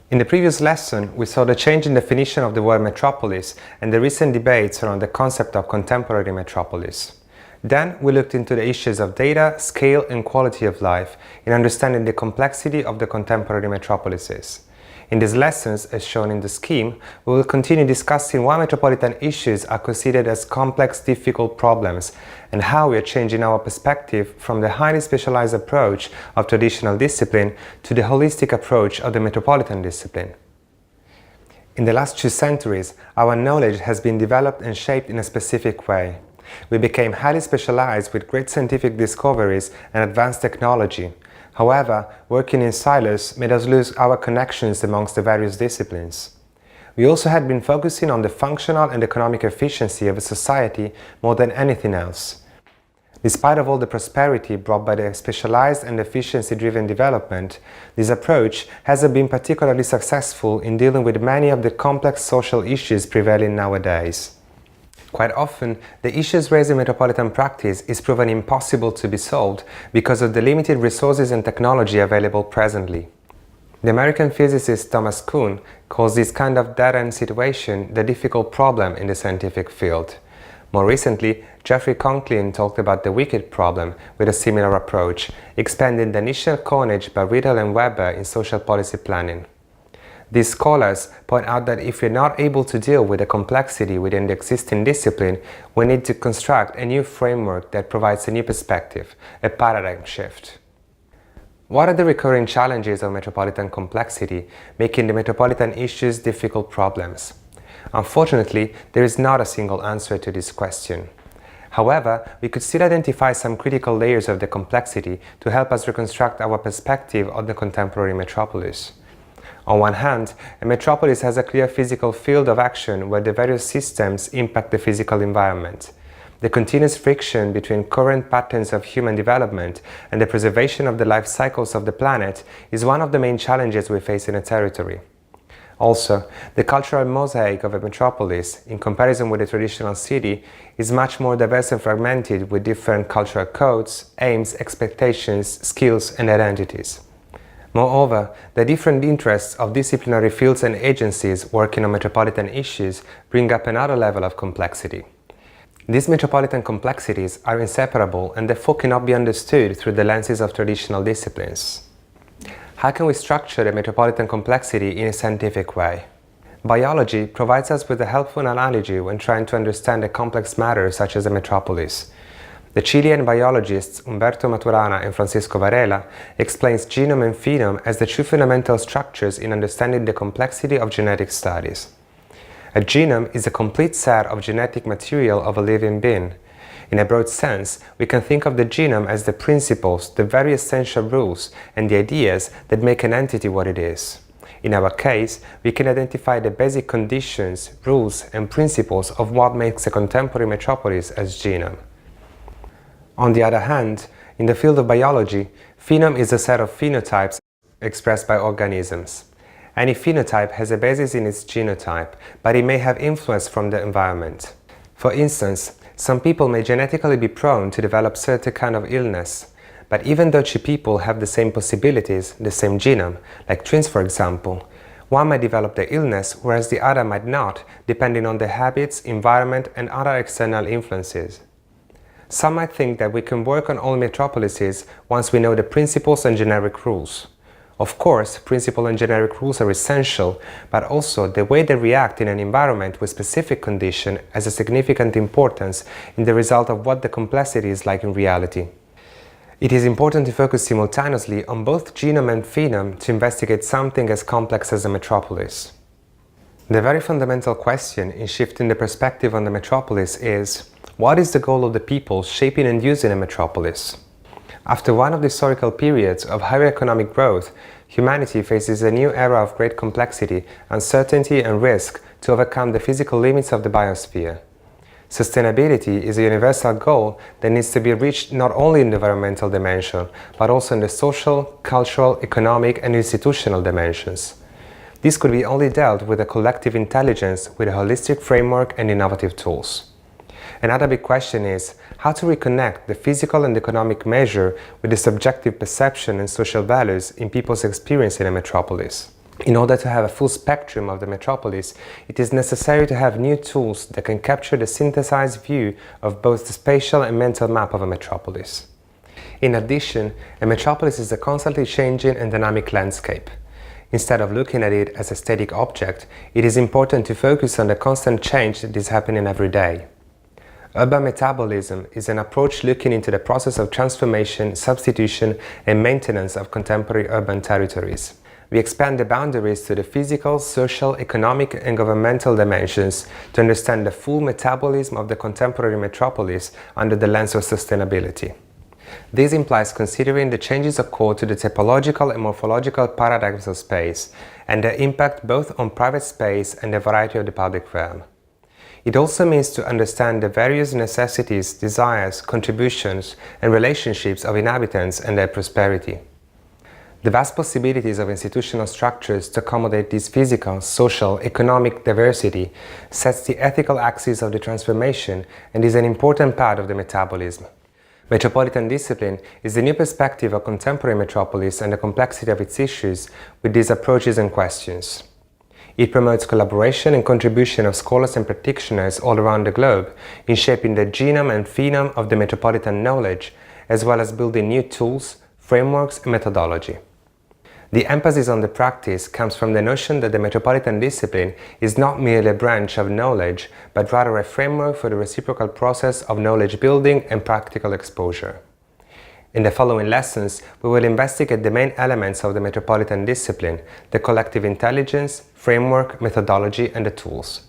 In the previous lesson, we saw the change in definition of the word metropolis and the recent debates around the concept of contemporary metropolis. Then we looked into the issues of data, scale and quality of life in understanding the complexity of the contemporary metropolises. In these lessons, as shown in the scheme, we will continue discussing why metropolitan issues are considered as complex, difficult problems and how we are changing our perspective from the highly specialized approach of traditional discipline to the holistic approach of the metropolitan discipline. In the last 2 centuries, our knowledge has been developed and shaped in a specific way. We became highly specialized with great scientific discoveries and advanced technology. However, working in silos made us lose our connections amongst the various disciplines. We also had been focusing on the functional and economic efficiency of a society more than anything else. Despite of all the prosperity brought by the specialized and efficiency-driven development, this approach hasn't been particularly successful in dealing with many of the complex social issues prevailing nowadays. Quite often, the issues raised in metropolitan practice is proven impossible to be solved because of the limited resources and technology available presently. The American physicist Thomas Kuhn calls this kind of dead-end situation the difficult problem in the scientific field. More recently, Geoffrey Conklin talked about the wicked problem with a similar approach, expanding the initial coinage by Riddle and Weber in social policy planning. These scholars point out that if we're not able to deal with the complexity within the existing discipline, we need to construct a new framework that provides a new perspective, a paradigm shift. What are the recurring challenges of metropolitan complexity, making the metropolitan issues difficult problems? Unfortunately, there is not a single answer to this question. However, we could still identify some critical layers of the complexity to help us reconstruct our perspective on the contemporary metropolis. On one hand, a metropolis has a clear physical field of action where the various systems impact the physical environment. The continuous friction between current patterns of human development and the preservation of the life cycles of the planet is one of the main challenges we face in a territory. Also, the cultural mosaic of a metropolis, in comparison with a traditional city, is much more diverse and fragmented with different cultural codes, aims, expectations, skills and identities. Moreover, the different interests of disciplinary fields and agencies working on metropolitan issues bring up another level of complexity. These metropolitan complexities are inseparable and therefore cannot be understood through the lenses of traditional disciplines. How can we structure the metropolitan complexity in a scientific way? Biology provides us with a helpful analogy when trying to understand a complex matter such as a metropolis. The Chilean biologists Umberto Maturana and Francisco Varela explains genome and phenome as the two fundamental structures in understanding the complexity of genetic studies. A genome is a complete set of genetic material of a living being. In a broad sense, we can think of the genome as the principles, the very essential rules, and the ideas that make an entity what it is. In our case, we can identify the basic conditions, rules, and principles of what makes a contemporary metropolis as genome. On the other hand, in the field of biology, phenome is a set of phenotypes expressed by organisms. Any phenotype has a basis in its genotype, but it may have influence from the environment. For instance, some people may genetically be prone to develop certain kind of illness, but even though two people have the same possibilities, the same genome, like twins for example, one might develop the illness whereas the other might not, depending on their habits, environment and other external influences. Some might think that we can work on all metropolises once we know the principles and generic rules. Of course, principles and generic rules are essential, but also the way they react in an environment with specific condition has a significant importance in the result of what the complexity is like in reality. It is important to focus simultaneously on both genome and phenome to investigate something as complex as a metropolis. The very fundamental question in shifting the perspective on the metropolis is, what is the goal of the people shaping and using a metropolis? After one of the historical periods of higher economic growth, humanity faces a new era of great complexity, uncertainty and risk to overcome the physical limits of the biosphere. Sustainability is a universal goal that needs to be reached not only in the environmental dimension, but also in the social, cultural, economic and institutional dimensions. This could be only dealt with a collective intelligence with a holistic framework and innovative tools. Another big question is how to reconnect the physical and economic measure with the subjective perception and social values in people's experience in a metropolis. In order to have a full spectrum of the metropolis, it is necessary to have new tools that can capture the synthesized view of both the spatial and mental map of a metropolis. In addition, a metropolis is a constantly changing and dynamic landscape. Instead of looking at it as a static object, it is important to focus on the constant change that is happening every day. Urban metabolism is an approach looking into the process of transformation, substitution, and maintenance of contemporary urban territories. We expand the boundaries to the physical, social, economic, and governmental dimensions to understand the full metabolism of the contemporary metropolis under the lens of sustainability. This implies considering the changes occurred to the typological and morphological paradigms of space and their impact both on private space and the variety of the public realm. It also means to understand the various necessities, desires, contributions, and relationships of inhabitants and their prosperity. The vast possibilities of institutional structures to accommodate this physical, social, economic diversity sets the ethical axis of the transformation and is an important part of the metabolism. Metropolitan discipline is the new perspective of contemporary metropolis and the complexity of its issues with these approaches and questions. It promotes collaboration and contribution of scholars and practitioners all around the globe in shaping the genome and phenome of the metropolitan knowledge, as well as building new tools, frameworks, and methodology. The emphasis on the practice comes from the notion that the metropolitan discipline is not merely a branch of knowledge, but rather a framework for the reciprocal process of knowledge building and practical exposure. In the following lessons, we will investigate the main elements of the metropolitan discipline, the collective intelligence, framework, methodology, and the tools.